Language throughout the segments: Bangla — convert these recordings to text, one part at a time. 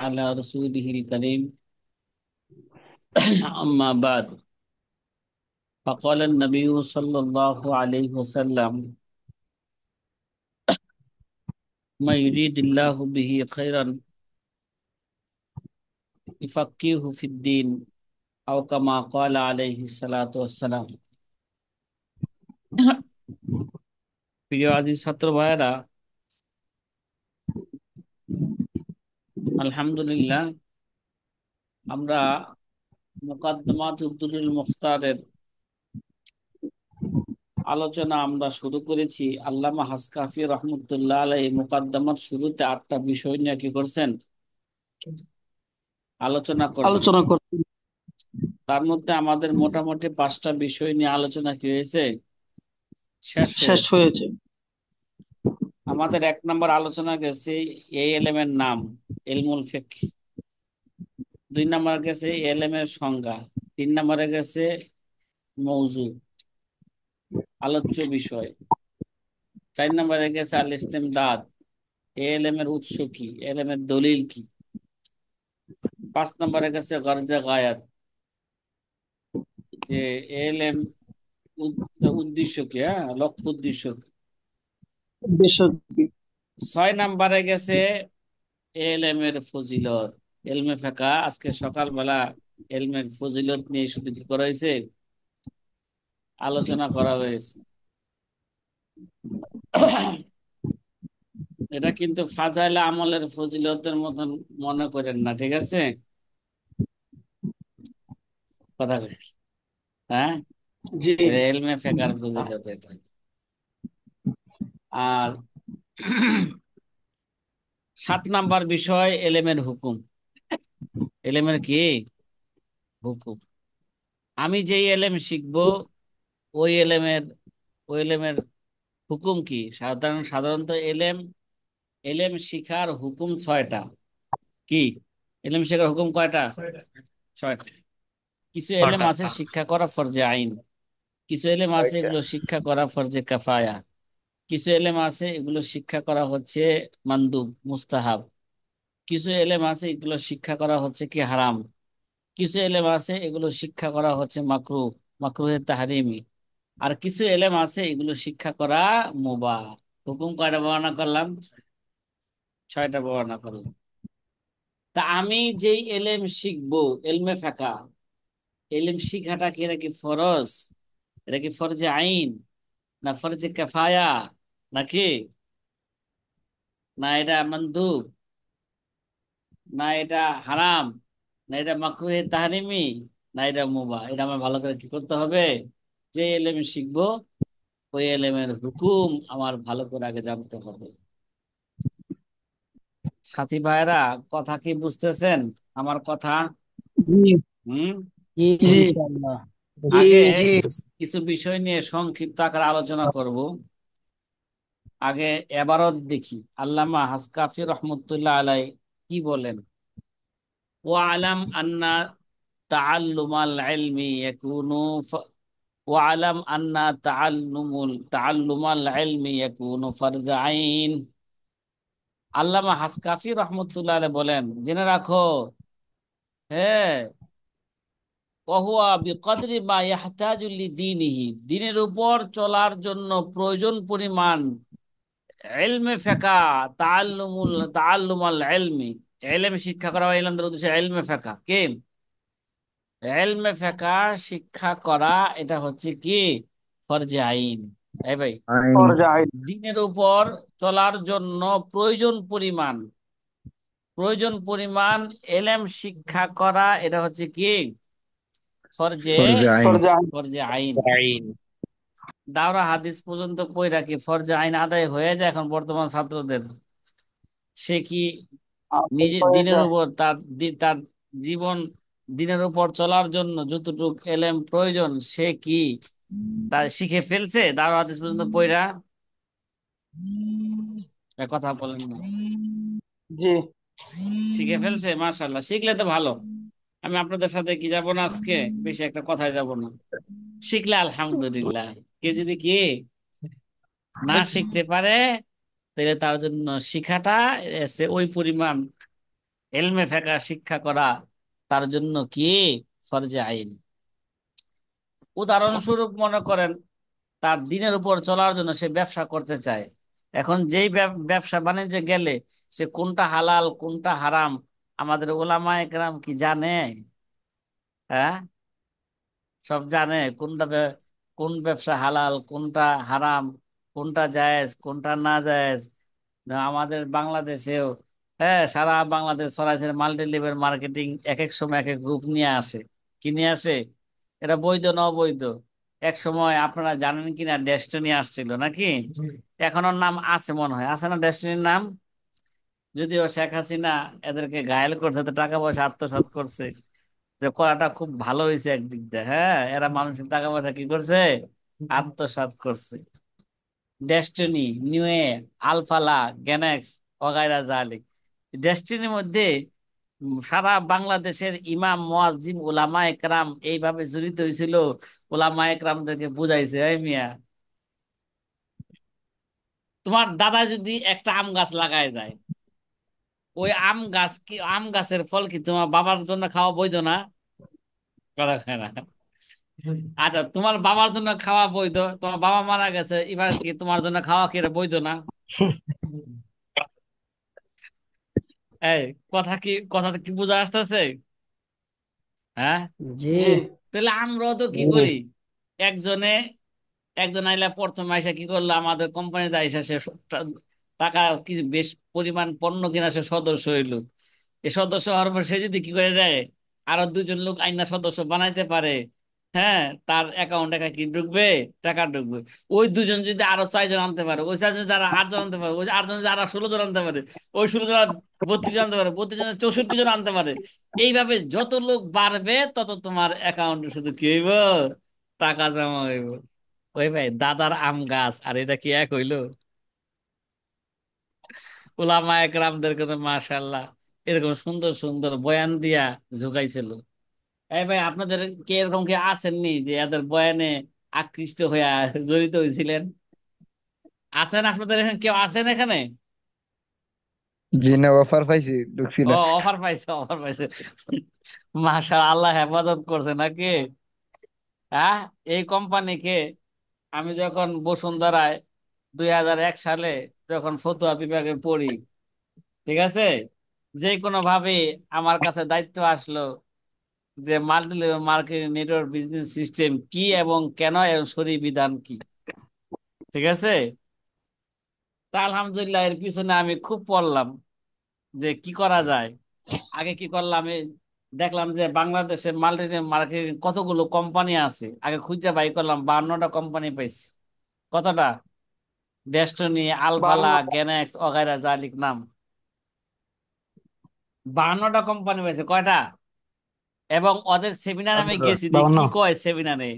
على رسوله الكريم أما بعد فقال النبي صلى الله عليه وسلم ما يريد الله به خيرا يفقهه في الدين أو كما قال عليه الصلاة والسلام। প্রিয় আজিজ ছাত্র ভাইয়েরা, আলহামদুলিল্লাহ আমরা মুকাদ্দমাত উদ্দুরুল মুখতারের আলোচনা আমরা শুরু করেছি। আল্লামা হাসকাফি রহমতুল্লাহ আলাইহি মুকাদ্দমার শুরুতে 8টা বিষয় নিয়ে কি করছেন, আলোচনা করছেন। আলোচনা করতে তার মধ্যে আমাদের মোটামুটি 5টা বিষয় নিয়ে আলোচনা কি হয়েছে, শেষ শেষ হয়েছে। হয়েছে। আমাদের 1 নম্বর আলোচনা গেছে এই এলেমের নাম ইলমুল ফিকহ, 2 নম্বরে গেছে এই এলেমের সংজ্ঞা, 3 নম্বরে গেছে মৌজু আলোচ্য বিষয়, 4 নম্বরে গেছে আল ইস্তিমদাদ এই এলেমের উৎস কি, এলেমের দলিল কি, 5 নম্বরে গেছে গরজে গায়াত যে এলেম উদ্দেশ্য কি, লক্ষ্য উদ্দেশ্য কি। বেসরকারি 6 নম্বরে গেছে এলমের ফজিলত, এলমে ফিকহ। আজকে সকালবেলা এলমের ফজিলত নিয়ে শুধু কি করা হয়েছে, আলোচনা করা হয়েছে। এটা কিন্তু ফাজাইলে আমলের ফজিলতের মতন মনে করেন না, ঠিক আছে? কথা কই, হ্যাঁ, জি এটা এলমে ফিকহের ফজিলত এটা। আর 7 নম্বর বিষয় এলেমের হুকুম, এলেমের কি হুকুম। আমি যেই এলেম শিখবো ওই এলেমের ওই এলেমের হুকুম কি। সাধারণত এলেম এলেম শিখার হুকুম 6টা। কি, এলেম শিখার হুকুম কয়টা? 6টা। কিছু এলেম আছে শিক্ষা করা ফরজে আইন, কিছু এলেম আছে এগুলো শিক্ষা করা ফরজে কাফায়া, কিছু এলেম আছে এগুলো শিক্ষা করা হচ্ছে মানদুব মুস্তাহাব, কিছু এলেম আছে এগুলো শিক্ষা করা হচ্ছে কি হারাম, কিছু এলেম আছে এগুলো শিক্ষা করা হচ্ছে মাকরুহ, মাকরুহে তাহরিমি, আর কিছু এলেম আছে এগুলো শিক্ষা করা মুবাহ। হুকুম কয়টা বর্ণনা করলাম? 6টা বর্ণনা করলাম। তা আমি যেই এলেম শিখবো, এলমে ফাঁকা, এলেম শিখাটা কি, এটা কি ফরজ, এটা কি ফরজে আইন, না ফরজে কেফায়া, নাকি না এটা মানদুব, না এটা হারাম, না এটা মাকরুহে তাহরিমি, না এটা মুবাহ? এটা আমার ভালো করে কি করতে হবে, যে এলেম শিখবো ওই এলেমের হুকুম আমার ভালো করে আগে জানতে হবে। সাথী ভাইরা, কথা কি বুঝতেছেন আমার কথা? জি হুম। জি জি ইনশাআল্লাহ। আগে জি কিছু বিষয় নিয়ে সংক্ষিপ্ত আকারে আলোচনা করব। আগে এবারত দেখি আল্লামা হাসকাফি রহমতুল্লাহ আলাই কি বলেন। ওয়ালাম আন্না তাআল্লুমাল ইলমি ইয়াকুনু ওয়ালাম আন্না তাআল্লুমাল ইলমি ইয়াকুনু ফরজ আইন। আল্লামা হাসকাফি রহমতুল্লাহ আলাই বলেন, জেনে রাখো, হ্যাঁ, ওয়াহুয়া বিকদরি মা ইয়াহতাজু লিদীনিহি, দ্বীনের উপর চলার জন্য প্রয়োজন পরিমাণ ইলমে ফিকহ, তাআল্লুমাল ইলমি, ইলম শিক্ষা করা হয় ইলমের উদ্দেশ্যে ইলমে ফিকহ কে, ইলমে ফিকহ শিক্ষা করা, এটা হচ্ছে কি ফরজে আইন। এই ভাই, পর্যায় দ্বীনের উপর চলার জন্য প্রয়োজন পরিমাণ ইলম শিক্ষা করা, এটা হচ্ছে কি ফরজে ফরজে আইন। পর্যায় ফরজে আইন। আইন। দাওরা হাদিস পর্যন্ত পড়ে রাখি, ফরজে আইন আদায় হয়ে যায় এখন বর্তমান ছাত্রদের। সে কি নিজে হয়ে দিনের যায়। উপর তার জীবন দিনের উপর চলার জন্য যতটুক এলেম প্রয়োজন সে কি তার শিখে ফেলছে দাওরা হাদিস পর্যন্ত পড়া? কথা বলেন না। জি শিখে ফেলছে, মাশাআল্লাহ, শিখলে তো ভালো। আমি আপনাদের সাথে কি যাব না আজকে, বেশি একটা কথায় যাব না, শিখলে আলহামদুলিল্লাহ। কে যদি কি না শিখতে পারে তাহলে তার জন্য শিখাটা ওই পরিমাণ এলমে ফেকা শিক্ষা করা তার জন্য কি ফরজে আইন। উদাহরণস্বরূপ মনে করেন তার দিনের উপর চলার জন্য সে ব্যবসা করতে চায়। এখন যেই ব্যবসা বাণিজ্যে গেলে সে কোনটা হালাল কোনটা হারাম আমাদের ওলামায়ে কেরাম কি জানে? হ্যাঁ, সব জানে কোনটা কোন ব্যবসা হালাল কোনটা হারাম, কোনটা জায়েজ কোনটা না জায়েজ। না, আমাদের বাংলাদেশেও হ্যাঁ সারা বাংলাদেশ ছড়াইছে মাল্টি লেভেল মার্কেটিং, এক এক সময় এক এক গ্রুপ নিয়ে আসে। কি নিয়ে আসে? এটা বৈধ না অবৈধ? এক সময় আপনারা জানেন কিনা ডেস্টিনি আসছিল নাকি? এখন ওর নাম আছে মনে হয়, আছে না ডেস্টিনির নাম? যদিও শেখ হাসিনা এদেরকে ঘায়েল করছে, তো টাকা পয়সা আত্মসাৎ করছে, যে করাটা খুব ভালো হয়েছে একদিক দিয়ে। হ্যাঁ, এরা মানুষের টাকা পয়সা কি করছে? আত্মসাৎ করছে। Destiny, নিউয়ে, Al Falah, গ্যানাক্স, ওগাইরা জালিক। ডেস্টিনির মধ্যে সারা বাংলাদেশের ইমাম মুয়াজ্জিম উলামা একরাম এইভাবে জড়িত হয়েছিল। উলামা একরামদেরকে বুঝাইছে, এই মিয়া, তোমার দাদা যদি একটা আম গাছ লাগায় যায়, ওই আম গাছ কি, আম গাছের ফল কি তোমার বাবার জন্য খাওয়া বৈধ না? করা হয় না। আচ্ছা, তোমার বাবার জন্য খাওয়া বৈধ, তোমার বাবা মারা গেছে, এবার কি তোমার জন্য খাওয়া কি এটা বৈধ না? এই কথা কি বোঝা আসতেছে? হ্যাঁ, জি। জি, তাহলে আমরাও তো কি জি। করি? একজনে একজন আইলা প্রথম আইসা কি করলো, আমাদের কোম্পানিতে আইসা সে টাকা কিছু বেশ পরিমাণ পণ্য কিনা সে সদস্য হইলো। এই সদস্য হওয়ার পর সে যদি কি করে দেয়, আরো দুজন লোক আইনা সদস্য বানাইতে পারে, হ্যাঁ, তার অ্যাকাউন্টে কি ঢুকবে? টাকা ঢুকবে। ওই দুজন যদি আরো 4 জন আনতে পারে, ওই 4 জন যদি আরো 8 জন আনতে পারে, ওই 8 জন যদি আরো 16 জন আনতে পারে, ওই 16 জন 32 জন আনতে পারে, 32 জন 64 জন আনতে পারে। এইভাবে যত লোক বাড়বে তত তোমার অ্যাকাউন্টে শুধু কি হইব? টাকা জমা হইব। ওই ভাই, দাদার আম গাছ আর এটা কি এক হইলো? ওলামা একরামদেরকে তো মাশাআল্লাহ এরকম সুন্দর সুন্দর বয়ান দিয়া ঝুঁকাইছিল। এই ভাই, আপনাদের কে এরকম কে আসেননি যে এদের বয়ানে আকৃষ্ট হইয়া জড়িত হয়েছিলেন? আছেন আপনাদের এখানে, কেউ আছেন এখানে? জি না, অফার পাইছি, ঢুকছি ও, না। অফার পাইছে, অফার পাইছে। মাশাআল্লাহ, হেফাজত করছে নাকি? হ্যাঁ, এই কোম্পানিকে আমি যখন বসুন্ধরায় 2001 সালে যখন ফতুয়া বিভাগে পড়ি, ঠিক আছে, যে কোনো ভাবে আমার কাছে দায়িত্ব আসলো যে multi level marketing network business system কি এবং কেন এর শরী বিধান কি। ঠিক আছে, তা আলহামদুলিল্লাহ এর পিছনে আমি খুব পড়লাম যে কি করা যায়। আগে কি করলাম, আমি দেখলাম যে বাংলাদেশে মাল্টি লেভেল মার্কেটিং কতগুলো কোম্পানি আছে, আগে খুঁজে বাই করলাম, 52টা কোম্পানি পাইছি। কতটা? ডেস্টনি, আলফালা, 52টা। গ্যানাক্স, অগাইরা জালিক নাম, 52টা কোম্পানি পাইছে। কয়টা? এবং ওদের সেমিনার আমি গেছি, যে 52। কি কয় সেমিনারে,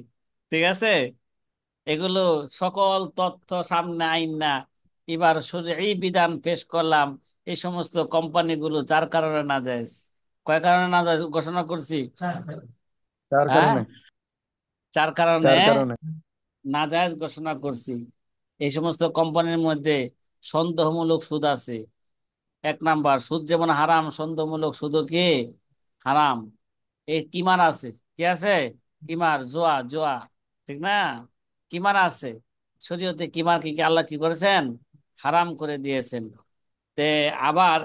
ঠিক আছে, এগুলো সকল তথ্য সামনে আইন না এবার শরঈ বিধান পেশ করলাম। এই সমস্ত কোম্পানিগুলো যার কারণে না যায়, কয় কারণে না যায় ঘোষণা করছি? তার হ্যাঁ, কারণে। 4 কারণে তার কারণে। নাজায়েজ ঘোষণা করছি। এই সমস্ত কোম্পানির মধ্যে সন্দেহমূলক সুদ আছে। 1 নাম্বার, সুদ যেমন হারাম, সন্দেহমূলক সুদও কি হারাম। এই কিমার আছে, কি আছে? কিমার, জোয়া, জোয়া, ঠিক না? কিমার আছে। শরীয়তে কিমার কি কি আল্লাহ কি করেছেন? হারাম করে দিয়েছেন। তে আবার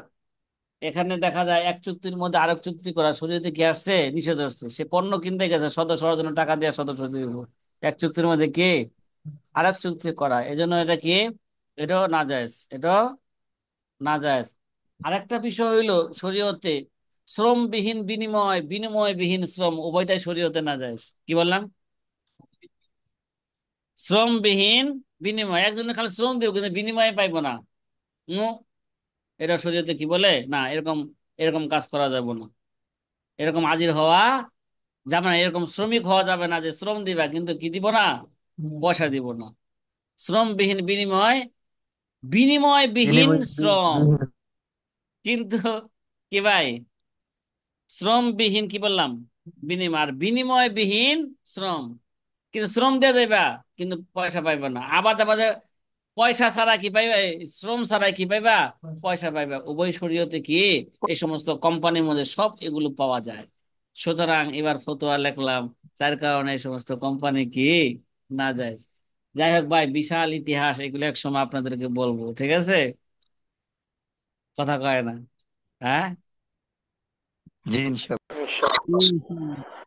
এখানে দেখা যায় এক চুক্তির মধ্যে আরেক চুক্তি করা শরীয়তে কি আসছে? নিষেধ আসছে। সে পণ্য কিনতে গেছে, সদস্য হওয়ার জন্য টাকা দিয়ে সদস্য দিব, এক চুক্তির মধ্যে কি আরেক চুক্তি করা, এজন্য এটা কি, এটাও নাজায়েজ, এটাও নাজায়েজ। আরেকটা বিষয় হইলো শরীয়তে শ্রমবিহীন বিনিময়, বিনিময়বিহীন শ্রম, উভয়টাই শরীয়তে নাজায়েজ। কি বললাম? শ্রমবিহীন বিনিময়, একজনের খালি শ্রম দিব কিন্তু বিনিময়ে পাইবো না, উম, এটা শরীয়তে কি বলে? না, এরকম এরকম কাজ করা যাবে না, এরকম আজির হওয়া যাবে না, এরকম শ্রমিক হওয়া যাবে না যে শ্রম দিবা কিন্তু কি দিব না? পয়সা দিব না। শ্রমবিহীন বিনিময়, বিনিময়বিহীন বিনিময় শ্রম। কিন্তু কি ভাই, শ্রমবিহীন কি বললাম? বিনিময়, আর বিনিময়বিহীন শ্রম। কিন্তু শ্রম দিয়ে যাইবা কিন্তু পয়সা পাইবা না। আবার দেখা যায় পয়সা ছাড়া কি পাইবা, এই শ্রম ছাড়া কি পাইবা, পয়সা পাইবা। উভয় শরীয়তে কি এই সমস্ত কোম্পানির মধ্যে সব এগুলো পাওয়া যায়। সুতরাং এবার ফতোয়া লিখলাম, যার কারণে এই সমস্ত কোম্পানি কি না যায়। যাই হোক ভাই, বিশাল ইতিহাস, এগুলো এক সময় আপনাদেরকে বলবো, ঠিক আছে? কথা কয় না, হ্যাঁ। জি ইনশাল্লাহ।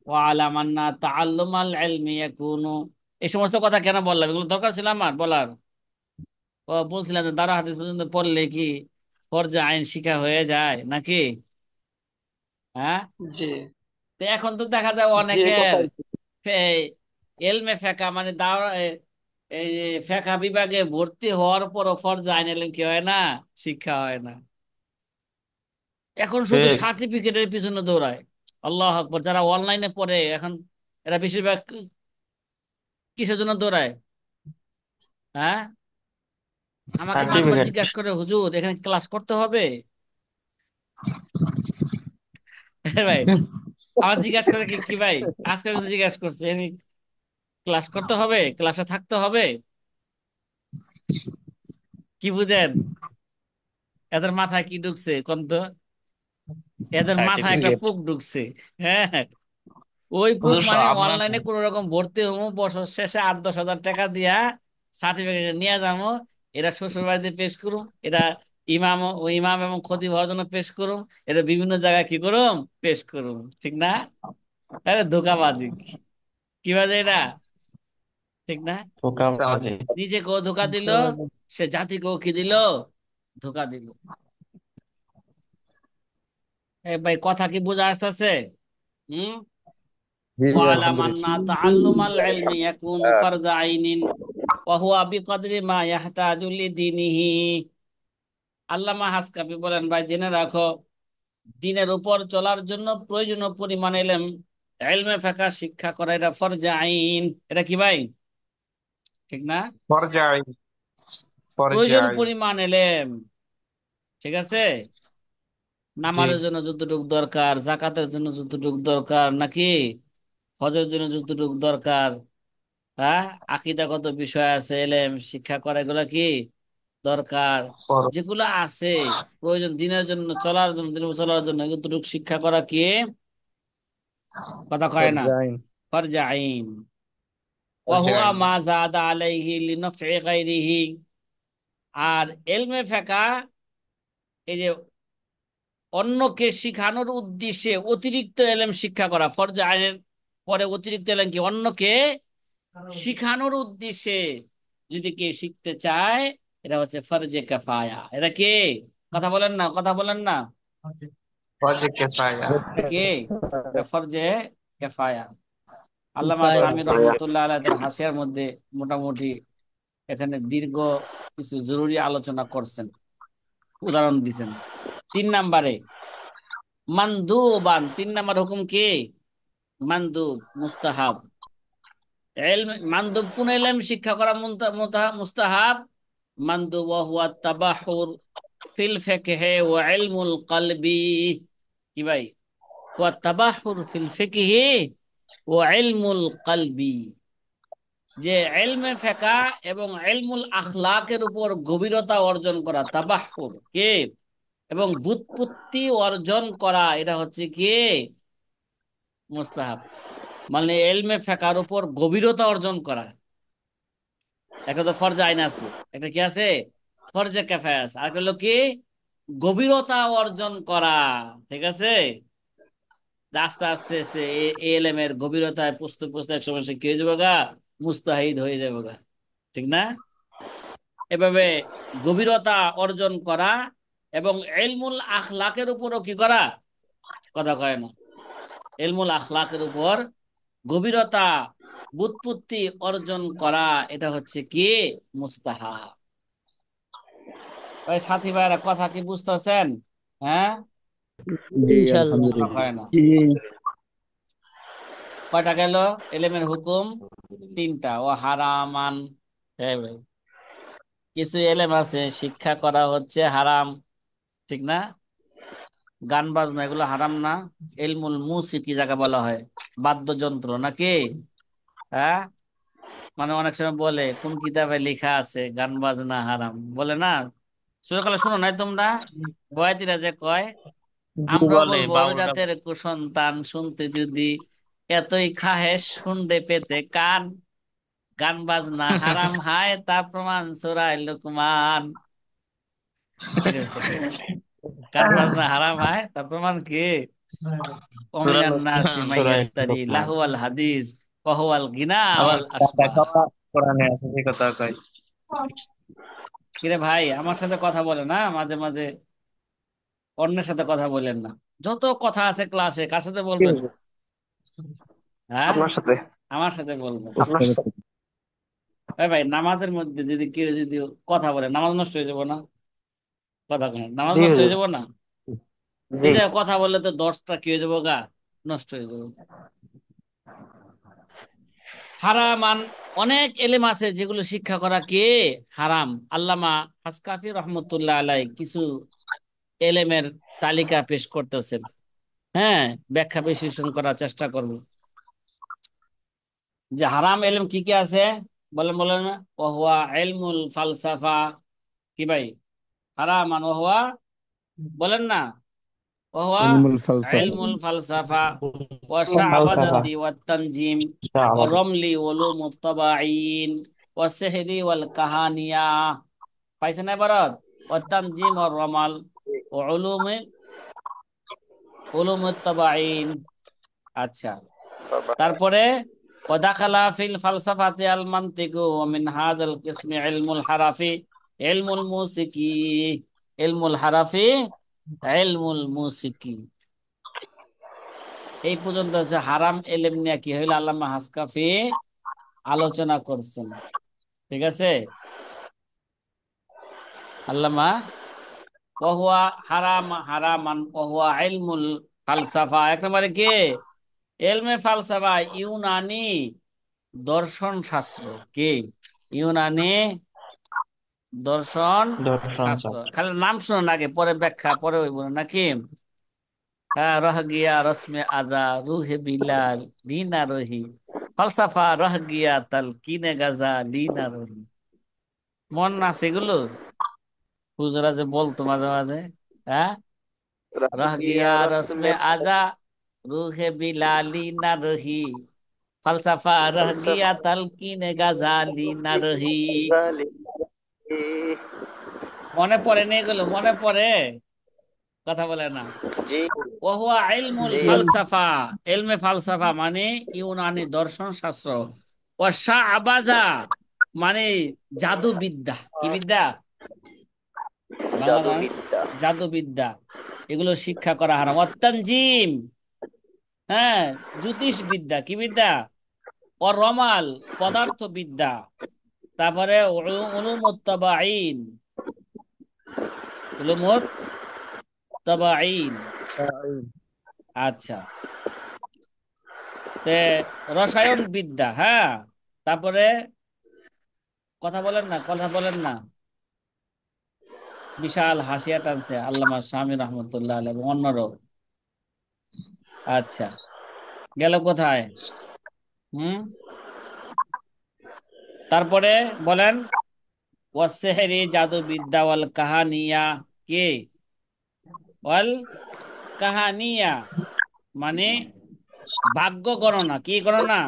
ওয়ালাম আন্না তাআল্লুমাল ইলমি ইয়াকুনু, এই সমস্ত কথা কেন বললাম, এগুলো দরকার ছিল আমার বলার? ও বলছিলাম যে দারা হাদিস পর্যন্ত পড়লে কি ফরজে আইন শিক্ষা হয়ে যায় নাকি? হ্যাঁ। জি তো এখন তো দেখা যায় জি এই অনেকের কথাই। এলমে ফেকা মানে এই যে ফেকা বিভাগে ভর্তি হওয়ার পরও ফরজে আইন এলেম কি হয় না, শিক্ষা হয় না। এখন শুধু ঠিক। সার্টিফিকেটের পিছনে দৌড়ায়। আল্লাহ আকবার, যারা অনলাইনে পড়ে এখন, এরা বেশিরভাগ কিসের জন্য দৌড়ায়? হ্যাঁ। আমাকে মাঝে মাঝে সার্টিফিকেট। জিজ্ঞাসা করে, হুজুর এখানে ক্লাস করতে হবে? ভাই, আমার জিজ্ঞাসা করে কি কি ভাই, আজকে কিছু জিজ্ঞাসা করছে, আমি ক্লাস করতে হবে, ক্লাসে থাকতে হবে, কি বুঝেন? এদের মাথায় কি ঢুকছে কোন তো? এদের মাথায় একটা সার্টিফিকেট। পুক ঢুকছে। হ্যাঁ, ওই পুক হুজুর মানে আপনার অনলাইনে কোন রকম ভর্তি হবো, বছর শেষে 8-10 হাজার টাকা দিয়া সার্টিফিকেট নিয়ে যাবো, এরা শ্বশুর বাড়িতে পেশ করুম, এরা ইমাম ও ইমাম এবং খতিব হওয়ার জন্য পেশ করুম, এরা বিভিন্ন জায়গায় কি করুম, পেশ করুম, ঠিক না? আরে ধোঁকাবাজি, কি বাজে এটা, ঠিক না? ধোঁকাবাজি। নিজেকেও ধোঁকা দিল, সে জাতিকেও কি দিল, ধোঁকা দিল। এ ভাই, কথা কি বোঝা আসতেছে? হুম। জি ওয়ালাম আন্না আলহামদুলিল্লাহ। তাআল্লুমাল ইলমি ইয়াকুনু ফারযা আইনিন ওয়া হুয়া বিকদরি মা ইয়াহতাজু লিদীনিহি। আল্লামা হাসকাফি বলেন, ভাই জেনে রাখো, দিনের উপর চলার জন্য প্রয়োজনীয় পরিমাণ ইলম, ইলমে ফিকহ শিক্ষা করা, এটা ফরজে আইন। এটা কি ভাই, ঠিক না? পর্যায়। প্রয়োজন পর্যায়। পরিমাণ ইলম, ঠিক আছে? জি। নামাজের জন্য যতটুকু দরকার, জাকাতের জন্য যতটুকু দরকার, নাকি হজের জন্য যতটুকু দরকার, হ্যাঁ, আকীদাগত বিষয় আছে, এলেম শিক্ষা করা, এগুলা কি দরকার, পর- যেগুলো আছে প্রয়োজন দিনের জন্য চলার জন্য, দিনের উপর চলার জন্য, এতটুকু শিক্ষা করা কি, কথা কয় না, ফরজ আইন। ফরজ আইন। ওয়া হুয়া পর্যায়। মা যাদা আলাইহি লিনাফই গায়রিহি। আর এলমে ফিকহ, এই যে অন্যকে শিখানোর উদ্দেশ্যে অতিরিক্ত এলেম শিক্ষা করা, ফরজ আইনের পরে অতিরিক্ত এলেম কি, অন্যকে শিখানোর উদ্দেশ্যে যদি কে শিখতে চায়, এটা হচ্ছে ফরজে কেফায়া। এটা কি, কথা বলেন না, কথা বলেন না, পর্যায় কেফায়া। এটা কি, এটা ফরজে কেফায়া। আল্লামা কিফায়া। শামী রহমতুল্লাহ আলাইহি তার হাসিয়ার মধ্যে মোটামুটি এখানে দীর্ঘ কিছু জরুরি আলোচনা করছেন, উদাহরণ দিছেন। 3 নম্বরে মানদুবান, 3 নম্বর হুকুম কি, মানদুব মুস্তাহাব। মানদুব কোন এলেম শিক্ষা করা মুস্তাহাব? মানদুব ওয়া হুয়া তাবাহুর ফিল ফিকহি ওয়া ইলমুল কলবি। কি ভাই? ওয়া তাবাহুর ফিল ফিকহি ওয়া ইলমুল কলবি, যে ইলমে ফিকহ এবং ইলমুল আখলাকের উপর গভীরতা অর্জন করা, তাবাহুর কি, এবং বুৎপত্তি অর্জন করা, এটা হচ্ছে কি মুস্তাহাব। মানে ইলমে ফিকহের উপর গভীরতা অর্জন করা। একটা তো ফরজ আইন আছে, একটা কি আছে, ফরজে কেফায়া আছে, আর একটা হলো কি, গভীরতা অর্জন করা, ঠিক আছে? যে আস্তে আস্তে সে এলএম এর গভীরতায় পুষতে পুষতে এক সময় সে কি হয়ে যাবে গা, মুস্তাহিদ হয়ে যাবে গা, ঠিক না? এভাবে গভীরতা অর্জন করা এবং ইলমুল আখলাকের উপরও কি করা, কথা কয় না, ইলমুল আখলাকের উপর গভীরতা বুৎপত্তি অর্জন করা, এটা হচ্ছে কি মুস্তাহাব। ওই সাথী ভাইরা, কথা কি বুঝতেছেন? হ্যাঁ। জি ইনশাআল্লাহ। কথা আলহামদুলিল্লাহ। কয় না। জি কয়টা গেল? এলেমের হুকুম 3টা। ও হারামান, হ্যাঁ ভাই, কিছু এলেম আছে শিক্ষা করা হচ্ছে হারাম, ঠিক না? গান বাজনা এগুলো হারাম না? ইলমুল মুসিকি যাকে বলা হয়, বাদ্যযন্ত্র নাকি, হ্যাঁ, মানে অনেক সময় বলে কোন কিতাবে লেখা আছে গান বাজনা হারাম, বলে না? সুরকালে শুনো নাই তোমরা? বয়াতিরা যে কয়, জি আমরা বলে বলবো বাউলরা। জাতের কুসন্তান, শুনতে যদি এতই খাহেশ, শুনতে পেতে কান, গান বাজনা হারাম হায় তা প্রমাণ সূরায় লুকমান। কিরে, গান বাজনা হারাম হায় তার প্রমাণ কি? সূরা অমিনান নাসি লোকমান। সূরায়ে মাইয়াশতারি লোকমান। লাহওয়াল হাদিস ওয়াহুয়াল গিনা আবার ওয়াল টাকা আসবাহ। খাওয়া কোরআনে আছে, সেই কথা কই। কিরে ভাই, আমার সাথে কথা বলে না মাঝে মাঝে, অন্যের সাথে কথা বলেন না। যত কথা আছে ক্লাসে কার সাথে কি বলবেন? হয়েছে? হ্যাঁ, আপনার সাথে। আমার সাথে বলবেন। আপনার সাথে। ভাই ভাই, নামাজের মধ্যে যদি কেউ যদি কথা বলে, নামাজ নষ্ট হয়ে যাবো না? কথা কেন, নামাজ জি নষ্ট হয়ে হুজুর। যাবো না? জি। এই যে কথা বললে তো 10টা কি হয়ে যাবো গা, নষ্ট হয়ে যাবো। হারামান, অনেক এলেম আছে যেগুলো শিক্ষা করা কে হারাম। আল্লামা হাসকাফি রহমতুল্লাহ আলাই কিছু এলেমের তালিকা পেশ করতেছেন। হ্যাঁ, ব্যাখ্যা বিশ্লেষণ করার চেষ্টা করব যে হারাম এলেম কি কি আছে। বলেন বলেন না, ওহুয়া ইলমুল ফালসাফা। কি ভাই? হারামান ওহুয়া, বলেন না। ওহুয়া ইলমুল ফালসাফা। ইলমুল ফালসাফা ওয়া ফালসাফা। শাআবাদাতি ওয়াত তানজিম ওয়া রমলি উলুমুত তাবাঈন ওয়া সিহরি ওয়াল কাহানিয়া। পাইছেন এবারত? ওয়া তানজিম ওয়া রমাল ওয়া উলুমুত তাবাঈন। আচ্ছা, তারপরে ওয়াদাখালা ফিল ফালসাফাতি আল মানতিকু ওয়া মিন হাযাল কিসমি ইলমুল হারাফি ইলমুল মুসিকি। ইলমুল হারাফি ইলমুল মুসিকি। এই পর্যন্ত হচ্ছে হারাম এলেম নিয়ে কি হইল আল্লামা হাসকাফি আলোচনা করছেন। ঠিক আছে? আল্লামা ওহুয়া হারামান ওহুয়া ইলমুল ফালসাফা, এক নম্বরে কে? এলমে ফালসাফা, ইউনানি দর্শন শাস্ত্র। কে? ইউনানি দর্শন দর্শন শাস্ত্র। শাস্ত্র। খালি নাম শুনুন আগে, পরে ব্যাখ্যা পরে হইব নাকি? হ্যাঁ, রহ গিয়া রসমে আজা রুহে বিলাল লীনা রহি, ফলসাফা রহ গিয়া তাল কিনে গাজা লীনা রহি। মন না সেগুলো হুজুরা যে বলতো মাঝে মাঝে? হ্যাঁ, রহ গিয়া রসমে আজা রুহে বিলালি না রহি, ফলসাফা রহ গিয়া তাল কিনে গাজা লীনা রহি। মনে পড়ে নেই এগুলো? মনে পড়ে? কথা বলে না। জি ওহুয়া ইলমুল জি ফালসাফা, ইলমে ফালসাফা মানে ইউনানি দর্শন শাস্ত্র। ও শাহবাজা মানে জাদু বিদ্যা। কি বিদ্যা? বাংলা কন। জাদুবিদ্যা। জাদু বিদ্যা, এগুলো শিক্ষা করা হারাম। অত্যাঞ্জিম, হ্যাঁ, জ্যোতিষ বিদ্যা। কি বিদ্যা? ও রমাল পদার্থ বিদ্যা। তারপরে উলুমুত তাবাঈন, উলুমুত তাবাঈন। আচ্ছা, তে রসায়ন বিদ্যা। হ্যাঁ, তারপরে কথা বলেন না, কথা বলেন না। বিশাল হাসিয়া টানছে আল্লামা স্বামী রহমতুল্লাহ আলাইহি এবং অন্যরাও। আচ্ছা, গেল কোথায়? হুম, তারপরে বলেন ওয়াসসিহরি জাদু বিদ্যা ওয়াল কাহানিয়া। কে? ওয়াল কাহানিয়া মানে ভাগ্য গণনা। কি গণনা?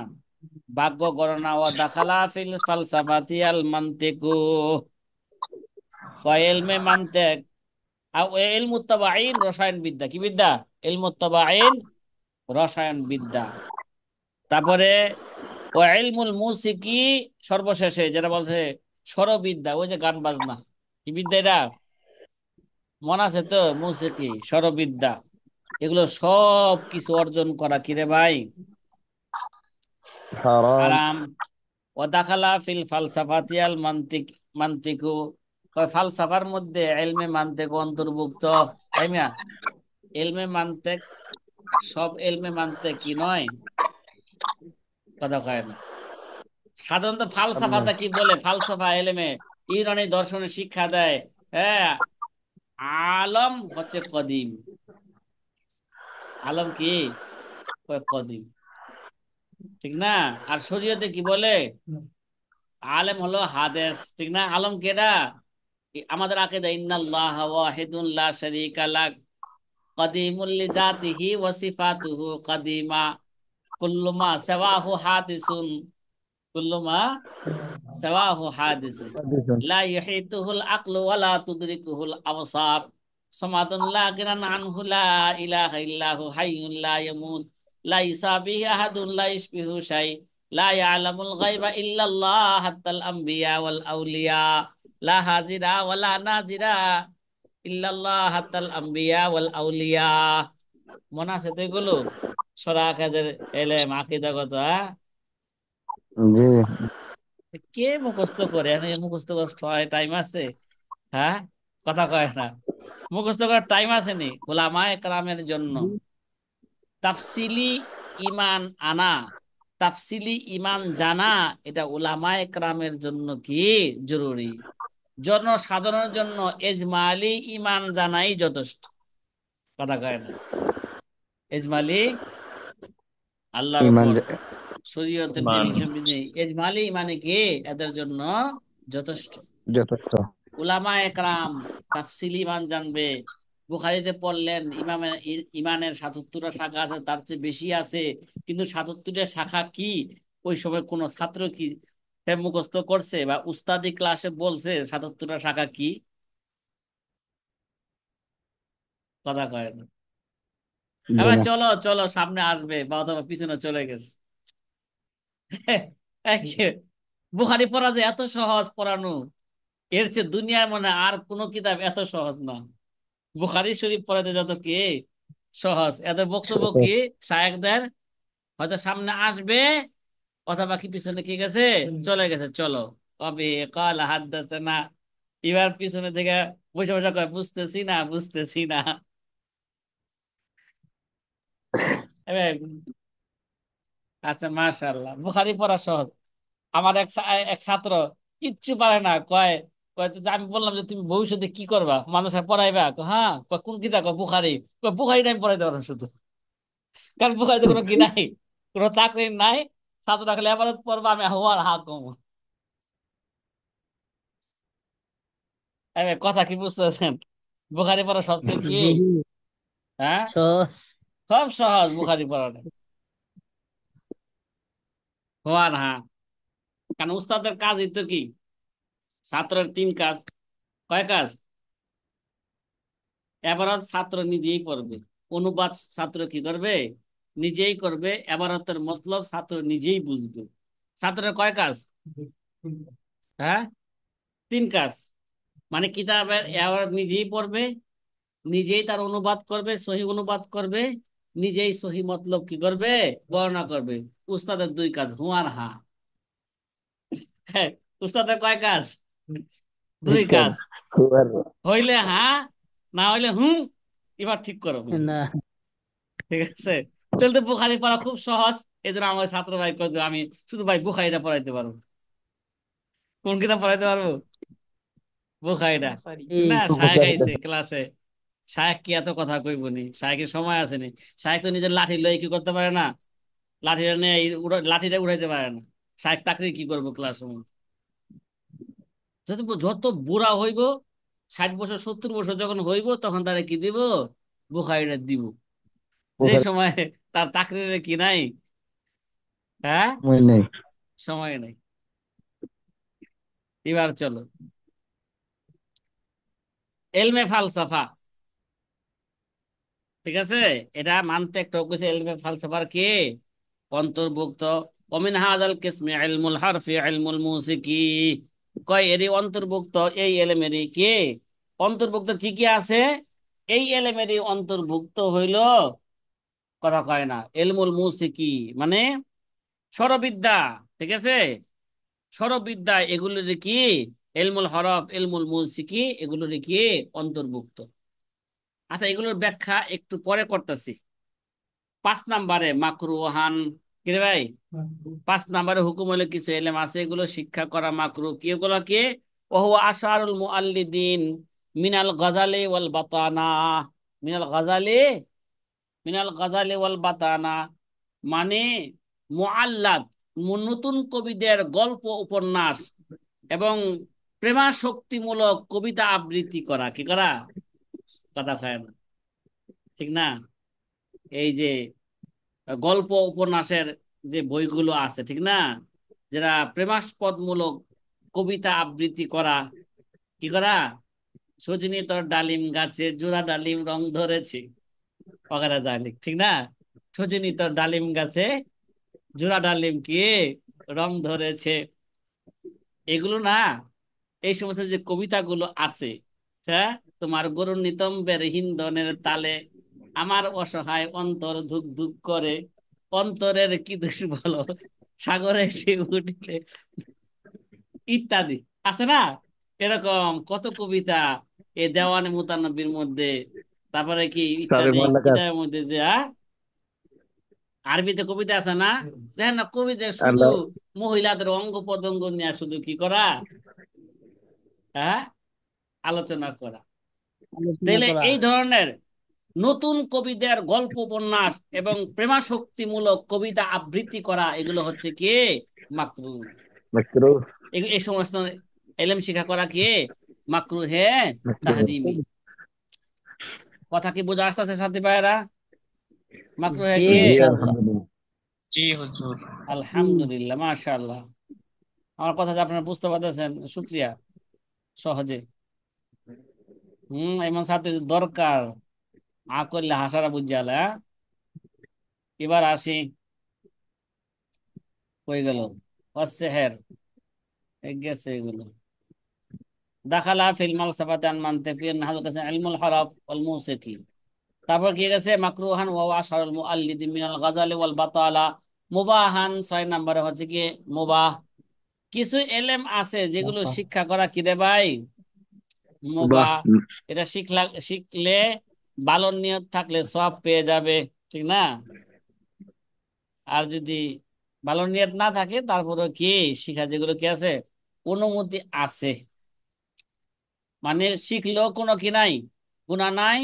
ভাগ্য গণনা। ওয়া দাখালা ফিল ফালসাফাতি আল মানতিকু ওয়া ইলমে মানতিক আর ইলমু তাবাঈন রসায়ন বিদ্যা। কি বিদ্যা? ইলমু তাবাঈন রসায়ন বিদ্যা। তারপরে ও ইলমুল মুসিকি, সর্বশেষে যেটা বলছে স্বরবিদ্যা, ওই যে গান বাজনা। কি বিদ্যা এটা? মনে আছে তো? মুসিকি, স্বরবিদ্যা। এগুলো সব কিছু অর্জন করা কিরে ভাই হারাম। হারাম। ও দাখালা ফিল ফালসাফাতিয়াল মান্তিক, মান্তিকু কয় ফালসাফার মধ্যে এলমে মান্তিক অন্তর্ভুক্ত। তাই মিয়া, এলমে মান্তিক, সব এলমে মান্তিক কি নয়? কথা কয় না। সাধারণত আল্লাহ। ফালসাফাটা কি বলে? ফালসাফা এলেমে ইরানি দর্শনের শিক্ষা দেয়। হ্যাঁ, আলম হচ্ছে কদিম। আলম কি? কয় কদিম। ঠিক না? আর শরীয়তে কি বলে? আলেম হলো হাদিস, ঠিক না? আলম কেডা? আমাদের আকীদা ইন্নাল্লাহ ওয়াহিদুন লা শারীকা লাহ কাদিমুল লিযাতিহি ওয়া সিফাতুহু কাদিমা কুল্লু মা সাওয়াহু হাদিসুন, কুল্লু মা সাওয়াহু হাদিসুন দিছেন। লা ইউহিতুহুল আকলু ওয়া লা তুদরিকুহুল আবসার সামাদুন লা গিনান আনহু লা ইলাহা ইল্লাহু হাইয়ুন লা ইয়ামুত লা ইউসাবিহু আহাদুন লা ইশবিহু শাই লা ইয়ালামুল গায়বা ইল্লাল্লাহ হাত্তাল আমবিয়া ওয়াল আউলিয়া লা হাজিরা ওয়া লা নাজিরা ইল্লাল্লাহ হাত্তাল আম্বিয়া ওয়াল আউলিয়া। মনে আছে তো এগুলো? সূরা আকাদের এলেম আকীদাগত, হ্যাঁ? জি। কে মুখস্থ করে? এখন এই মুখস্থ করার টাইম আছে? হ্যাঁ, কথা কয় না। মুখস্থ করার টাইম আছে নি উলামায়ে কেরামের জন্য? তাফসিলি ইমান আনা, তাফসিলি ইমান জানা, এটা উলামায়ে কেরামের জন্য কি জরুরি। জনসাধারণের জন্য এজমালি ইমান জানাই যথেষ্ট। কথা কয় না? এজমালি আল্লাহর ইমান উপর শরীয়তের যে মান। হিসাবে এজমালি মানে কি এদের জন্য যথেষ্ট। যথেষ্ট। উলামায়ে কেরাম তাফসিলি ইমান জানবে। বুখারীতে পড়লেন ইমানের ৭৭টা শাখা আছে, তার চেয়ে বেশি আছে, কিন্তু ৭৭টা শাখা কি ওই সময় কোন ছাত্র কি সে মুখস্থ করছে বা উস্তাদি ক্লাসে বলছে ৭৭টা শাখা কি? কথা কয় না। জি এবার না। চলো চলো সামনে আসবে বা অথবা পিছনে চলে গেছে। বুখারী পড়া যে এত সহজ পড়ানো, এর চেয়ে দুনিয়ায় মনে হয় আর কোনো কিতাব এত সহজ না। বুখারী শরীফ পড়াতে যত কি সহজ, এদের বক্তব্য কি শায়েখদের হয়তো সামনে আসবে অথবা কি পিছনে কি গেছে চলে গেছে। চলো কবে কাল হাদাসানা, এবার পিছনে থেকে বসে বসে কয় বুঝতেছি না বুঝতেছি না। এবার আচ্ছা, মাশাআল্লাহ, বুখারী পড়া সহজ। আমার এক ছাত্র কিচ্ছু পারে না, কয় কয় যে আমি বললাম যে তুমি ভবিষ্যতে কি করবা, মাদ্রাসায় পড়াইবা? হ্যাঁ। কয় কোন কিতাব? কয় বুখারী। কয় বুখারীটা আমি পড়াইতে পারবো শুধু, কারণ বুখারীতে কোনো কি নাই, কোনো তাকরীর নাই। ছাত্ররা খালি এবারত পড়বা, আমি হুয়ার হা কম। এবার কথা কি বুঝতেছেন? বুখারী পড়া সবচেয়ে কি, জি হ্যাঁ, সহজ। সব সহজ বুখারী পড়াটা, হুয়ার হা। কারণ উস্তাদের কাজই তো কি, ছাত্রের তিন কাজ। কয় কাজ? এবারত ছাত্র নিজেই পড়বে, অনুবাদ ছাত্র কি করবে, নিজেই করবে, এবারতের মতলব ছাত্র নিজেই বুঝবে। ছাত্রের কয় কাজ? হ্যাঁ, তিন কাজ। মানে কিতাবের এবারত নিজেই পড়বে, নিজেই তার অনুবাদ করবে, সহি অনুবাদ করবে, নিজেই সহি মতলব কি করবে, বর্ণনা করবে। উস্তাদের দুই কাজ, হু আর হা। হ্যাঁ, উস্তাদের কয় কাজ? দুই ঠিক কাজ। কাজ। খুবার। হইলে হা, না হইলে হুম, এবার ঠিক করো। না ঠিক আছে। চলতে বুখারি পড়া খুব সহজ, এই জন্য আমার ছাত্র ভাই কয় যে আমি শুধু ভাই বুখারিটা পড়াইতে পারবো। কোন কিতাব পড়াইতে পারবো? বুখারিটা, ঠিক এই না? শায়েখ উপকারিতা। আইছে ক্লাসে, শায়েখ কি এত কথা কইব নি? শায়েখের সময় আছে নি? শায়েখ তো নিজের লাঠি লই কি করতে পারে না, লাঠিটা নিয়ে লাঠিটা উঠাইতে পারে না। শায়েখ তাকরি কি করবো ক্লাসের মধ্যে? যত যত বুড়া হইব, 60 বছর 70 বছর যখন হইব, তখন তারা কি দিব, বুখারিটা দিব। যে উপকার। সময় তার তাকরিরে কি নাই, হ্যাঁ, মই নেই। সময় নাই। এবার চলো এলমে ফালসাফা, ঠিক আছে? এটা মানতে একটা কইছে এলমে ফালসাফার কি অন্তর্ভুক্ত। ওমিন হাযাল কিসমি ইলমুল হারফি ইলমুল মুসিকি, কয় এরই অন্তর্ভুক্ত, এই এলেমেরই কি অন্তর্ভুক্ত কি কি আছে? এই এলেমেরই অন্তর্ভুক্ত হইল, কথা কয় না, ইলমুল মুসিকি মানে স্বরবিদ্যা, ঠিক আছে? স্বরবিদ্যা এগুলোর কি, ইলমুল হরফ ইলমুল মুসিকি এগুলোর কি অন্তর্ভুক্ত। আচ্ছা, এগুলোর ব্যাখ্যা একটু পরে করতেছি। 5 নম্বরে মাকরুহান, কি রে ভাই? 5 নম্বরে হুকুম হলে কিছু এলেম আছে এগুলো শিক্ষা করা মাকরু, কি এগুলো কি? ওহু আশারুল মুআল্লিদিন মিনাল গাজালি ওয়াল বাতানা, মিনাল গাজালি, মিনাল গাজালি ওয়াল বাতানা মানে মুআল্লাদ, নতুন কবিদের গল্প উপন্যাস এবং প্রেমাশক্তিমূলক কবিতা আবৃত্তি করা, কি করা? কথা কয় না, ঠিক না? এই যে গল্প উপন্যাসের যে বইগুলো আছে, ঠিক না, যারা প্রেমাস্পদমূলক কবিতা আবৃত্তি করা, কি করা? সজনী তোর ডালিম গাছে জোড়া ডালিম রং ধরেছে, অগারা জালিক, ঠিক না? সজনী তোর ডালিম গাছে জোড়া ডালিম কি রং ধরেছে, এগুলো না, এই সমস্ত যে কবিতাগুলো আছে, হ্যাঁ, তোমার গরুর নিতম্বের হিন্দনের তালে আমার অসহায় অন্তর ধুক ধুক করে, অন্তরের কি দোষ বলো, সাগরে সে উঠিলে, ইত্যাদি আছে না? এরকম কত কবিতা এই দেওয়ানে মুতানব্বির মধ্যে, তারপরে কি সাবে ইত্যাদি মোল্লাকাত কিতাবের মধ্যে যে আরবিতে কবিতা আছে না? দেখেন না, কবিতা শুধু আল্লাহ মহিলাদের অঙ্গ প্রত্যঙ্গ নিয়ে শুধু কি করা, হ্যাঁ, আলোচনা করা। আলোচনা তাইলে করা। এই ধরনের নতুন কবিদের গল্প উপন্যাস এবং প্রেমাশক্তিমূলক কবিতা আবৃত্তি করা, এগুলো হচ্ছে কি মাকরু। মাকরুহ এই সমস্ত এলেম শিক্ষা করা কি মাকরু হে মাকরুহ তাহরিমি। কথা কি বোঝা আসতেছে সাথী ভাইয়েরা? মাকরু হে জি কি? জি ইনশাআল্লাহ। আলহামদুলিল্লাহ জি হুজুর। জি। আলহামদুলিল্লাহ, মাশাআল্লাহ। আমার কথা যে আপনারা বুঝতে পারতেছেন, শুক্রিয়া। সহজে এমন ছাত্র দরকার, করলে হাসারা বুঝালে। এবার আসি, কই গেল অসেহের, গেছে এগুলো। দাখালা ফিল মালসাফাতি আন মানতিকি নাহু কাছে ইলমুল হরফ ওয়াল মুসিকি। তারপর কি গেছে মাকরুহান ওয়া আশারুল মুআল্লিদ মিনাল গাজালি ওয়াল বাতালা। মুবাহান 6 নম্বরে হচ্ছে কি মুবাহ। কিছু এলেম আছে যেগুলো শিক্ষা করা কি রে ভাই বাহ মুবাহ। এটা শিখলে ভালো নিয়ত থাকলে সওয়াব পেয়ে যাবে, ঠিক না? আর যদি ভালো নিয়ত না থাকে তারপরে কি শিখা যেগুলো কি আছে অনুমতি আছে, মানে শিখলেও কোনো কি নাই, গুনাহ নাই,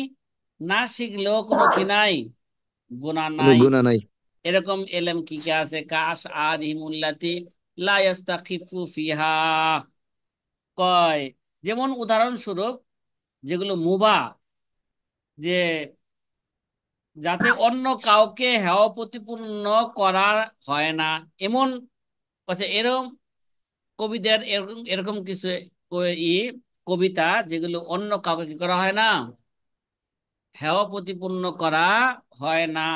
না শিখলেও কোনো কি নাই, গুনাহ কোনো নাই। গুনাহ নাই এরকম এলেম কি কি আছে? কাশ আরিমুল্লাতি লা ইস্তাখিফু ফিহা, কয় যেমন উদাহরণস্বরূপ যেগুলো মুবাহ, যে যাতে অন্য কাউকে হেয় প্রতিপন্ন করা হয় না, এমন আচ্ছা এরকম কবিদের এরকম এরকম কিছু ই কবিতা যেগুলো অন্য কাউকে কি করা হয় না, হেয় প্রতিপন্ন করা হয় না,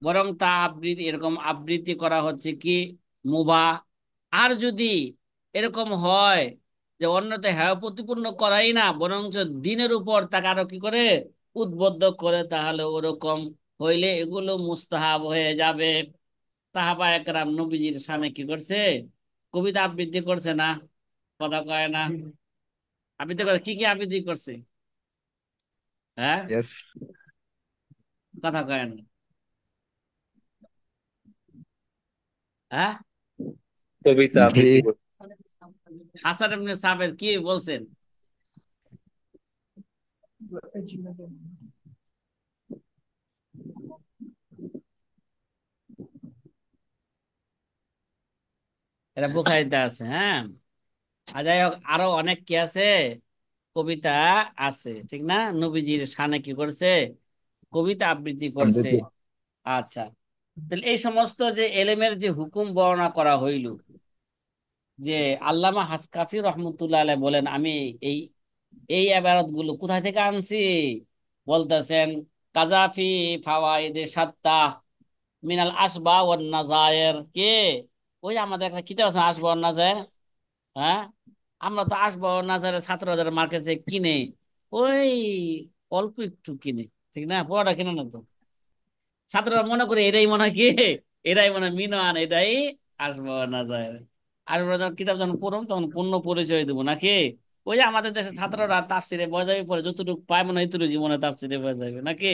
বরং তা আবৃত্তি, এরকম আবৃত্তি করা হচ্ছে কি মুবাহ। আর যদি এরকম হয় যে অন্যতে হেয় প্রতিপন্ন করাই না, বরঞ্চ দিনের উপর তাকে আরো কি করে উদ্বুদ্ধ করে, তাহলে ওরকম হইলে এগুলো মুস্তাহাব হয়ে যাবে। সাহাবা একরাম নবীজির সামনে কি করছে? কবিতা আবৃত্তি করছে না? কথা কয় না? আবৃত্তি করে, কি কি আবৃত্তি করছে? হ্যাঁ, ইয়েস কথা কয় না? হ্যাঁ, কবিতা জি আবৃত্তি করতে। হাসান ইবনে সাবিত কি বলছেন? এটা বুখারীতে আছে, হ্যাঁ। আর যাই হোক, আরো অনেক কি আছে, কবিতা আছে, ঠিক না? নবীজির শানে কি করছে? কবিতা আবৃত্তি করছে। আবৃত্তি আচ্ছা, তাহলে এই সমস্ত যে এলেমের যে হুকুম বর্ণনা করা হইল, যে আল্লামা হাসকাফি রহমতুল্লাহ আলাইহি বলেন, আমি এই এই ইবারত গুলো কোথা থেকে আনছি? বলতেছেন কাজাফি ফাওয়াইদে সাত্তা মিনাল আসবা ওয়ান নাজায়ের, কে ওই আমাদের একটা কিতাব আছে আসবা ওয়ান নাজায়ের, হ্যাঁ। আমরা তো আসবা ওয়ান নাজায়ের ছাত্র যারা মার্কেটে কিনে, ওই অল্প একটু কিনে, ঠিক না, পড়াটা কিনে না তো। ছাত্ররা মনে করে এটাই মনে হয় কি, এটাই মনে হয় মিনান, এটাই আসবা ওয়ান নাজায়ের। আর ওরা যখন কিতাব যখন পড়ুন তখন পূর্ণ পরিচয় দেবো নাকি। ওই যে আমাদের দেশের ছাত্ররা তাফসিরে বজাবি পড়ে, যতটুকু পায় মনে হয় এতটুকু মনে হয় তাফসিরে বজাবে নাকি।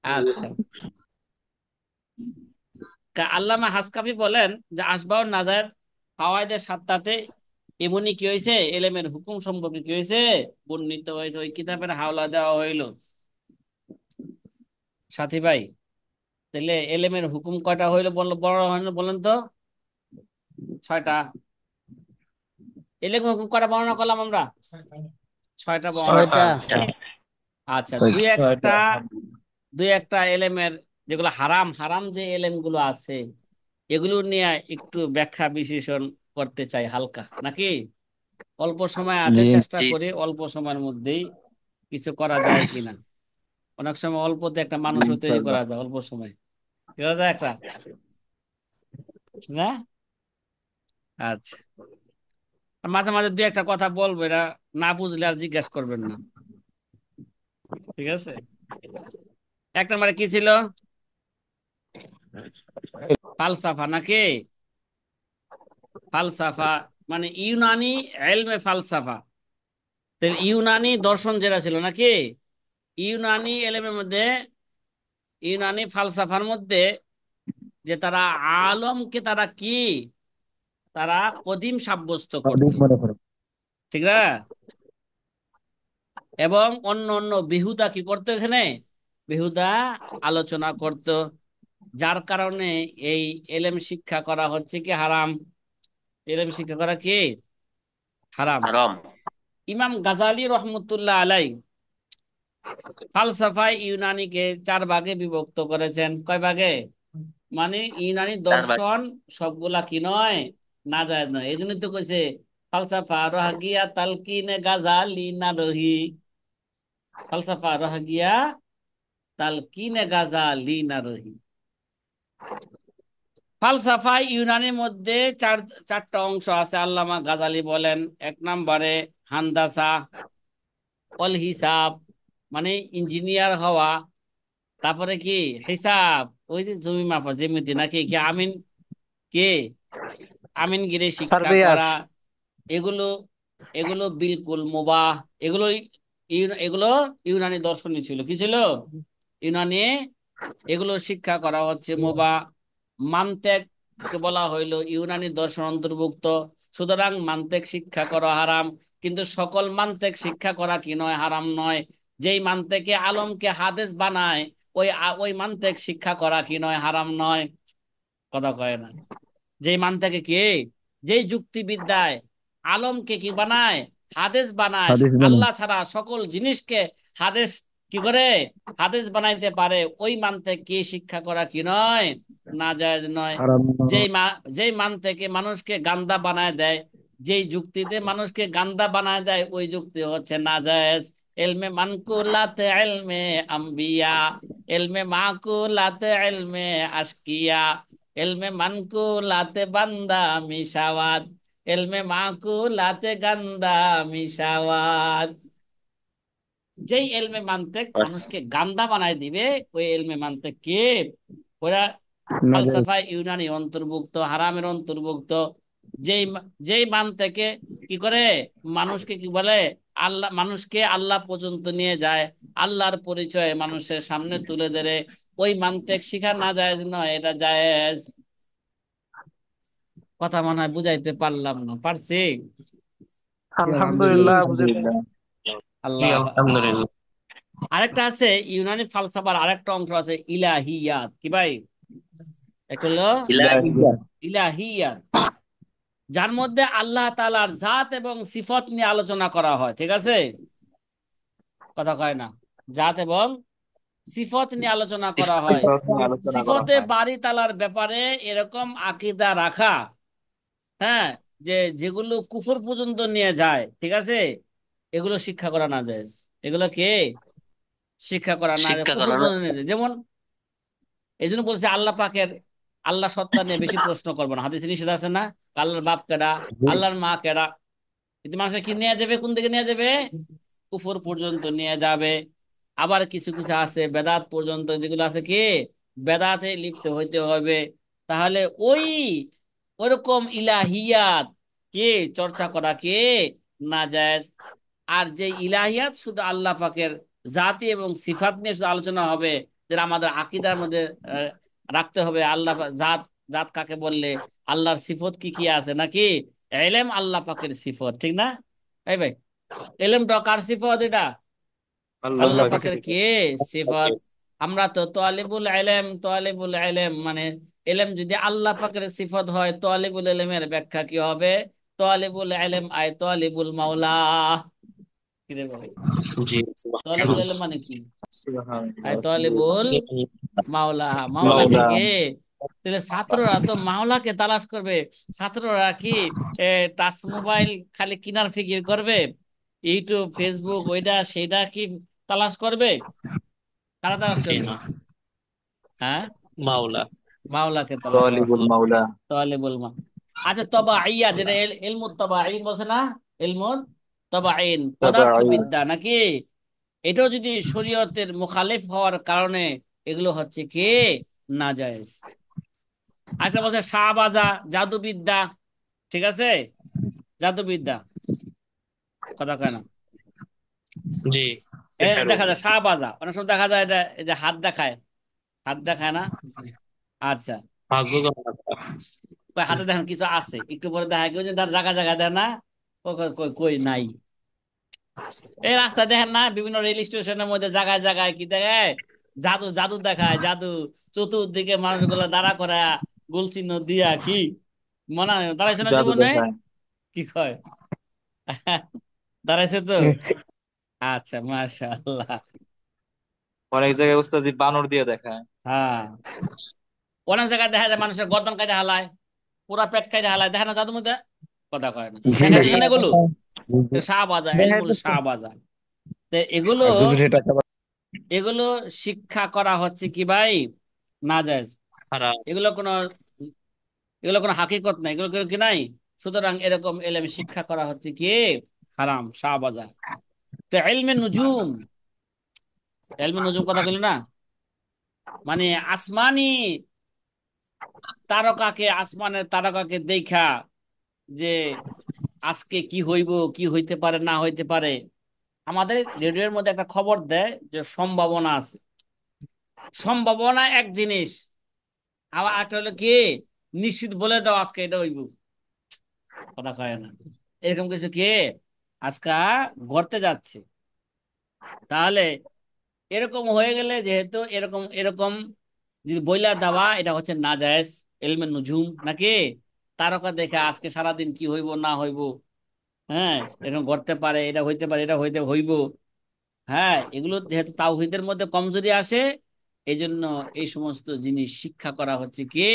আচ্ছা, আল্লামা হাসকাফি বলেন যে আসবাউন নাজার ফাওয়ায়েদের সাতটাতে এমনি কি হয়েছে, এলেমের হুকুম সম্পর্কে কি হয়েছে বর্ণিত হয়েছে, ওই কিতাবের হাওলা দেওয়া হইল সাথী ভাই। তাহলে এলেমের হুকুম কয়টা হইলো বড় হইলো বলেন তো? 6টা। এলেমের হুকুম কয়টা বর্ণনা করলাম আমরা? 6টা বর্ণনা ছয়টা। ছয়টা। করলাম। আচ্ছা, দুই ছয়টা। একটা দুই একটা এলেমের যেগুলো হারাম হারাম যে এলেম গুলো আছে এগুলো নিয়ে একটু ব্যাখ্যা বিশ্লেষণ করতে চাই হালকা, নাকি? অল্প সময় আছে, জি। চেষ্টা জি। করি অল্প সময়ের মধ্যেই কিছু করা যায় কিনা। অনেক সময় অল্পতে একটা জি, মানুষও তৈরি ইনশাআল্লাহ। করা যায়, অল্প সময় করা যায় একটা, না? আচ্ছা, আর মাঝে মাঝে দুই একটা কথা বলবো, এটা না বুঝলে আর জিজ্ঞাসা করবেন না, ঠিক আছে? এক নম্বরে কি ছিল? ফালসাফা, নাকি? ফালসাফা মানে ইউনানি এলমে ফালসাফা। তাহলে ইউনানি দর্শন যেটা ছিল, নাকি? ইউনানি এলেমের মধ্যে, ইউনানি ফালসাফার মধ্যে যে তারা আলমকে তারা কি, তারা কদিম সাব্যস্ত করত, অধিক মনে করো। ঠিক না? এবং অন্য অন্য বেহুদা কি করতো এখানে, বেহুদা আলোচনা করত, যার কারণে এই এলেম শিক্ষা করা হচ্ছে কি হারাম। এলেম শিক্ষা করা কি হারাম। হারাম। ইমাম গাজালি রহমতুল্লাহ আলাই ফালসাফায় ইউনানিকে 4 ভাগে বিভক্ত করেছেন। কয় ভাগে? মানে ইউনানি 4 ভাগ। দর্শন সবগুলা কি নয়, নাজায়েজ নয়। এই জন্যই তো কইছে ফালসাফা রহাগিয়া তালকিনে গাজালি না রহি। ফালসাফা রহাগিয়া তালকিনে গাজালি না রহি। ফালসাফা ইউনানির মধ্যে চারটা অংশ আছে, আল্লামা গাজালি বলেন। এক নম্বরে হান্দাসা, অল হিসাব মানে ইঞ্জিনিয়ার হওয়া। তারপরে কি হিসাব, ওই যে জমি মাপা, যেমিতি নাকি কি, আমিন কে, আমিনগিরি শিক্ষা সার্ভেয়ার। করা। এগুলো এগুলো বিলকুল মুবাহ। এগুলো এগুলো ইউনানি দর্শনই ছিল। কি ছিল? ইউনানি। এগুলো শিক্ষা করা হচ্ছে মুবাহ। মান্তেক কে বলা হইলো ইউনানি দর্শন অন্তর্ভুক্ত, সুতরাং মান্তেক শিক্ষা করা হারাম। কিন্তু সকল মান্তেক শিক্ষা করা কি নয়, হারাম নয়। যেই মান্তেকে আলমকে হাদিস বানায়, ওই মান্তেক শিক্ষা করা কি নয়, হারাম নয়। কথা কয় না। যেই মানটাকে কি, যেই যুক্তিবিদ্যায় আলমকে কি বানায়, হাদিস বানায়, হাদিস বলেন। আল্লাহ ছাড়া সকল জিনিসকে হাদিস কি করে, হাদিস বানাইতে পারে, ওই মানতে কি শিক্ষা করা কি নয়, নাজায়েজ নয়। হারাম যেই মা যেই মান থেকে মানুষকে গান্দা বানায় দেয়, যেই যুক্তিতে মানুষকে গান্দা বানায় দেয়, ওই যুক্তি হচ্ছে নাজায়েজ। এলমে মানকুলাতে এলমে আম্বিয়া, এলমে মাকুলাতে এলমে আশকিয়া, এলমে মানকুলাতে বান্দা মিশাওয়াত, এলমে মাকুলাতে গান্দা মিশাওয়াত। যেই এলমে মানতেক মানুষকে গান্দা বানায় দিবে, ওই এলমে মানতেক কে, ওরা না যায়। ফালসাফা ইউনানি অন্তর্ভুক্ত, হারামের অন্তর্ভুক্ত। যেই মান থেকে কি করে মানুষকে কি বলে, আল্লাহ, মানুষকে আল্লাহ পর্যন্ত নিয়ে যায়, আল্লাহর পরিচয় মানুষের সামনে তুলে ধরে, ওই মানতেক শিখা না জায়েজ নয়, এটা জায়েজ। কথা মনে হয় বুঝাইতে পারলাম না, পারছি? জি, আলহামদুলিল্লাহ, বুঝে আলহামদুলিল্লাহ। জি, আল্লাহ। আলহামদুলিল্লাহ। আরেকটা আছে ইউনানি ফালসাফার আরেকটা অংশ আছে ইলাহিয়াত। কি ভাই? একটা হলো ইলাহিয়া। ইলাহিয়াত, যার মধ্যে আল্লাহ তাআলার জাত এবং সিফত নিয়ে আলোচনা করা হয়, ঠিক আছে? কথা কয় না। জাত এবং সিফত নিয়ে আলোচনা করা হয়। সিফাত নিয়ে আলোচনা করা সিফতে হয়। বাড়ি তালার ব্যাপারে এরকম আকীদা রাখা, হ্যাঁ, যে যেগুলো কুফর পর্যন্ত নিয়ে যায়, ঠিক আছে, এগুলো শিক্ষা করা না যায়। এগুলো কে শিক্ষা করা না যায়, শিক্ষা কুফর করানো। পর্যন্ত নিয়ে যায়। যেমন এই জন্য বলছে আল্লাহ পাকের, আল্লাহ সত্তা নিয়ে বেশি প্রশ্ন করবো না, হাদিসে নিষেধ আছে না? আল্লাহর বাপ কেডা, আল্লাহর মা কেডা। কিন্তু মানুষকে কি নিয়ে যাবে, কোন দিকে নিয়ে যাবে? কুফর পর্যন্ত নিয়ে যাবে। আবার কিছু কিছু আছে বেদাত পর্যন্ত, যেগুলো আছে কি বেদাতে লিপ্ত হইতে হবে। তাহলে ওই ওরকম ইলাহিয়াত কে চর্চা করা কে নাজায়েজ। আর যে ইলাহিয়াত শুধু আল্লাহ পাকের জাতি এবং সিফাত নিয়ে শুধু আলোচনা হবে, যেটা আমাদের আকীদার মধ্যে রাখতে হবে। আল্লাহ জাত, জাত কাকে বললে, আল্লাহর সিফত কি কি আছে, নাকি এলেম আল্লাহ পাকের সিফত, ঠিক না? এই ভাই, এলেমটা কার সিফত? এটা আল্লাহ আল্লাহ পাকের পাকের কে সিফাত। সিফত। আমরা তো তোয়ালিবুল ইলম মানে ইলম যদি আল্লাহ পাকের সিফত হয়, তোয়ালিবুল ইলমের ব্যাখ্যা কি হবে? তোয়ালিবুল ইলম আই তোয়ালিবুল মাওলা। কি রে বলে? জি, তোয়ালিবুল সুবহানাল্লাহ। ইলম মানে কি? আই সুবহানাল্লাহ। তোয়ালিবুল মাওলা। মাওলাকে মাওলা। কে? তাহলে ছাত্ররা তো মাওলাকে তালাশ করবে। ছাত্ররা কি এ, টাচ মোবাইল খালি কিনার ফিকির করবে? ইউটিউব, ফেসবুক, ওইটা সেইটা কি তালাশ করবে? কারা তালাশ জি করবে? না, হ্যাঁ, মাওলা। মাওলাকে তালাশ করবে। তালিবুল মাওলা। তালিবুল মা। আচ্ছা, তবাইয়া যেটা ইলমুত তবাইন বলছে না? ইলমুত তবাইন তাবাঈ। পদার্থবিদ্যা নাকি? এটাও যদি শরীয়তের মুখালিফ হওয়ার কারণে এগুলো হচ্ছে কি নাজায়েজ। আরেকটা বলছে শাহবাজা, জাদুবিদ্যা। ঠিক আছে, জাদুবিদ্যা, কথা কয় না। জি, দেখা সেহেরুন। যায় শাহবাজা, অনেক সময় দেখা যায় এটা, এই যে হাত দেখায়, হাত দেখায় না? আচ্ছা, ভাগ্য গণনা করা। কই হাতে দেখেন কিছু আছে, একটু পরে দেখা কেউ যে তার জায়গা জায়গা দেয় না, ও কই কই কই নাই। এই রাস্তায় দেখেন না, বিভিন্ন রেল স্টেশনের মধ্যে জায়গায় জায়গায় কি দেখায়? জাদু, জাদু দেখায়, জাদু। চতুর্দিকে মানুষগুলা দাঁড়া করা, গোল চিহ্ন দিয়া কি, মনে হয় দাঁড়াইছে না জাদু জীবনে? দেখায়। কি কয়? দাঁড়াইছে তো? আচ্ছা, মাশাআল্লাহ। অনেক জায়গায় উস্তাদি বানর দিয়ে দেখায়। হ্যাঁ, অনেক জায়গায় দেখা যায় মানুষের গর্দন কাটে হালায়, পুরা পেট কাটে হালায়, দেখে না জাদুর মধ্যে? কথা কয় না, জি দেখা না, জি। দিয়েছে না এগুলো? জি। শাহবাজা, দেখা এলমুল যাচ্ছে। শাহবাজা। তো এগুলো, আর দুধ রে টাকা এগুলো শিক্ষা করা হচ্ছে কি ভাই নাজায়েজ। হারাম। এগুলো কোনো, এগুলো কোনো হাকিকত নাই, এগুলো কি নাই। সুতরাং এরকম এলেম শিক্ষা করা হচ্ছে কি হারাম, শাহবাজা। তো এলমে নুজুম, এলমে নুজুম কথা কইল না, মানে আসমানি তারকাকে, আসমানের তারকাকে দেখা যে আজকে কি হইব, কি হইতে পারে না হইতে পারে। আমাদের রেডিওর মধ্যে একটা খবর দেয় যে সম্ভাবনা আছে। সম্ভাবনা এক জিনিস, আবার একটা হলো কি নিশ্চিত বলে দাও আজকে এটা হইব, কথা কয় না। এরকম কিছু কি আজকা ঘটতে যাচ্ছে। তাহলে এরকম হয়ে গেলে, যেহেতু এরকম এরকম যদি বইলা দেওয়া, এটা হচ্ছে নাজায়েজ ইলমে নুজুম নাকি? তারকা দেখে আজকে সারাদিন কি হইব না হইব, হ্যাঁ, এরকম করতে পারে, এটা হইতে পারে, এটা হইতে হইব। হ্যাঁ, এগুলো যেহেতু তাওহীদের মধ্যে কমজোরি আসে, এই জন্য এই সমস্ত জিনিস শিক্ষা করা হচ্ছে কি,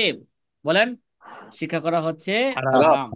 বলেন, শিক্ষা করা হচ্ছে হারাম। হারাম।